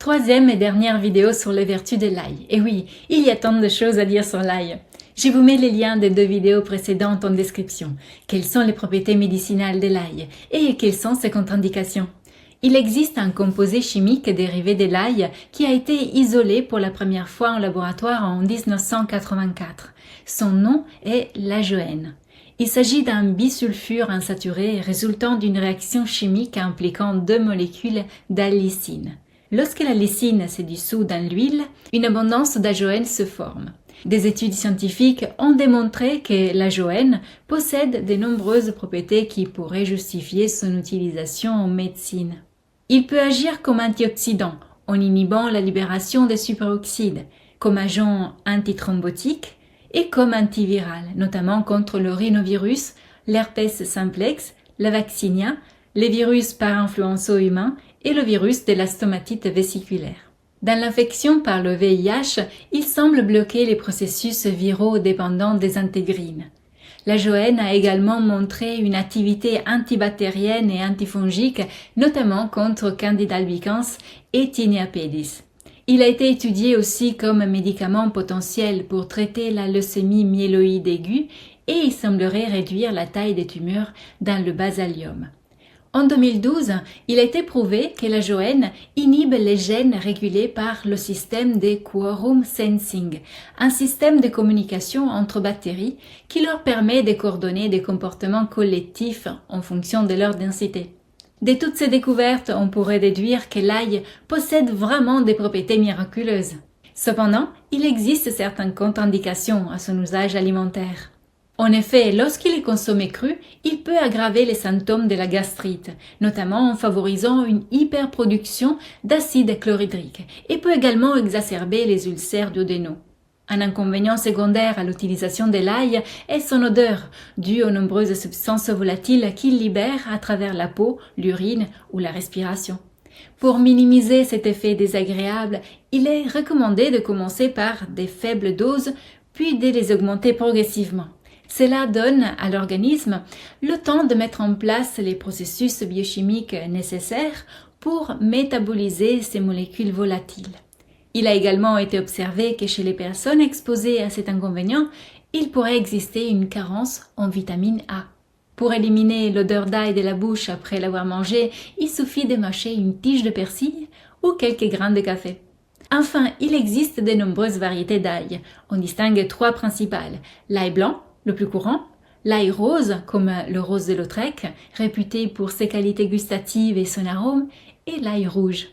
troisième et dernière vidéo sur les vertus de l'ail. Et oui, il y a tant de choses à dire sur l'ail. Je vous mets les liens des 2 vidéos précédentes en description. Quelles sont les propriétés médicinales de l'ail et quelles sont ses contre-indications? Il existe un composé chimique dérivé de l'ail qui a été isolé pour la première fois en laboratoire en 1984. Son nom est l'ajoène. Il s'agit d'un bisulfure insaturé résultant d'une réaction chimique impliquant 2 molécules d'allicine. Lorsque la lysine se dissout dans l'huile, une abondance d'ajoène se forme. Des études scientifiques ont démontré que l'ajoène possède de nombreuses propriétés qui pourraient justifier son utilisation en médecine. Il peut agir comme antioxydant en inhibant la libération des superoxydes, comme agent antithrombotique et comme antiviral, notamment contre le rhinovirus, l'herpès simplex, la vaccinia, les virus para-influenzo humains et le virus de la stomatite vésiculaire. Dans l'infection par le VIH, il semble bloquer les processus viraux dépendants des intégrines. L'ajoène a également montré une activité antibactérienne et antifongique, notamment contre Candida albicans et Tinea pedis. Il a été étudié aussi comme médicament potentiel pour traiter la leucémie myéloïde aiguë et il semblerait réduire la taille des tumeurs dans le basallium. En 2012, il a été prouvé que l'ajoène inhibe les gènes régulés par le système de quorum sensing, un système de communication entre bactéries qui leur permet de coordonner des comportements collectifs en fonction de leur densité. De toutes ces découvertes, on pourrait déduire que l'ail possède vraiment des propriétés miraculeuses. Cependant, il existe certaines contre-indications à son usage alimentaire. En effet, lorsqu'il est consommé cru, il peut aggraver les symptômes de la gastrite, notamment en favorisant une hyperproduction d'acide chlorhydrique, et peut également exacerber les ulcères duodénaux. Un inconvénient secondaire à l'utilisation de l'ail est son odeur, due aux nombreuses substances volatiles qu'il libère à travers la peau, l'urine ou la respiration. Pour minimiser cet effet désagréable, il est recommandé de commencer par des faibles doses, puis de les augmenter progressivement. Cela donne à l'organisme le temps de mettre en place les processus biochimiques nécessaires pour métaboliser ces molécules volatiles. Il a également été observé que chez les personnes exposées à cet inconvénient, il pourrait exister une carence en vitamine A. Pour éliminer l'odeur d'ail de la bouche après l'avoir mangé, il suffit de mâcher une tige de persil ou quelques grains de café. Enfin, il existe de nombreuses variétés d'ail. On distingue 3 principales: l'ail blanc, le plus courant, l'ail rose, comme le rose de Lautrec, réputé pour ses qualités gustatives et son arôme, et l'ail rouge.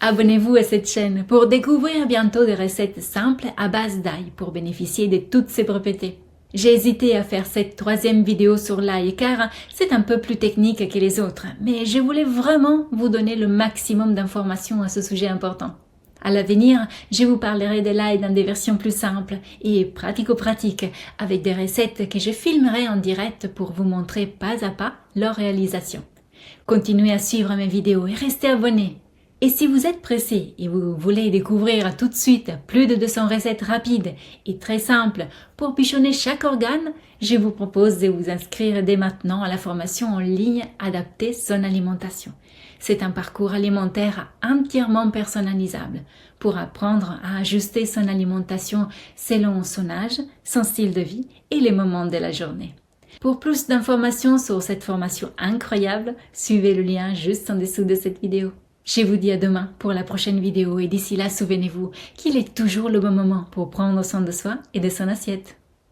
Abonnez-vous à cette chaîne pour découvrir bientôt des recettes simples à base d'ail pour bénéficier de toutes ses propriétés. J'ai hésité à faire cette 3e vidéo sur l'ail car c'est un peu plus technique que les autres, mais je voulais vraiment vous donner le maximum d'informations à ce sujet important. À l'avenir, je vous parlerai de l'ail dans des versions plus simples et pratico-pratiques, avec des recettes que je filmerai en direct pour vous montrer pas à pas leur réalisation. Continuez à suivre mes vidéos et restez abonnés. Et si vous êtes pressé et vous voulez découvrir tout de suite plus de 200 recettes rapides et très simples pour pichonner chaque organe, je vous propose de vous inscrire dès maintenant à la formation en ligne Adapter son alimentation. C'est un parcours alimentaire entièrement personnalisable pour apprendre à ajuster son alimentation selon son âge, son style de vie et les moments de la journée. Pour plus d'informations sur cette formation incroyable, suivez le lien juste en dessous de cette vidéo. Je vous dis à demain pour la prochaine vidéo et d'ici là, souvenez-vous qu'il est toujours le bon moment pour prendre soin de soi et de son assiette.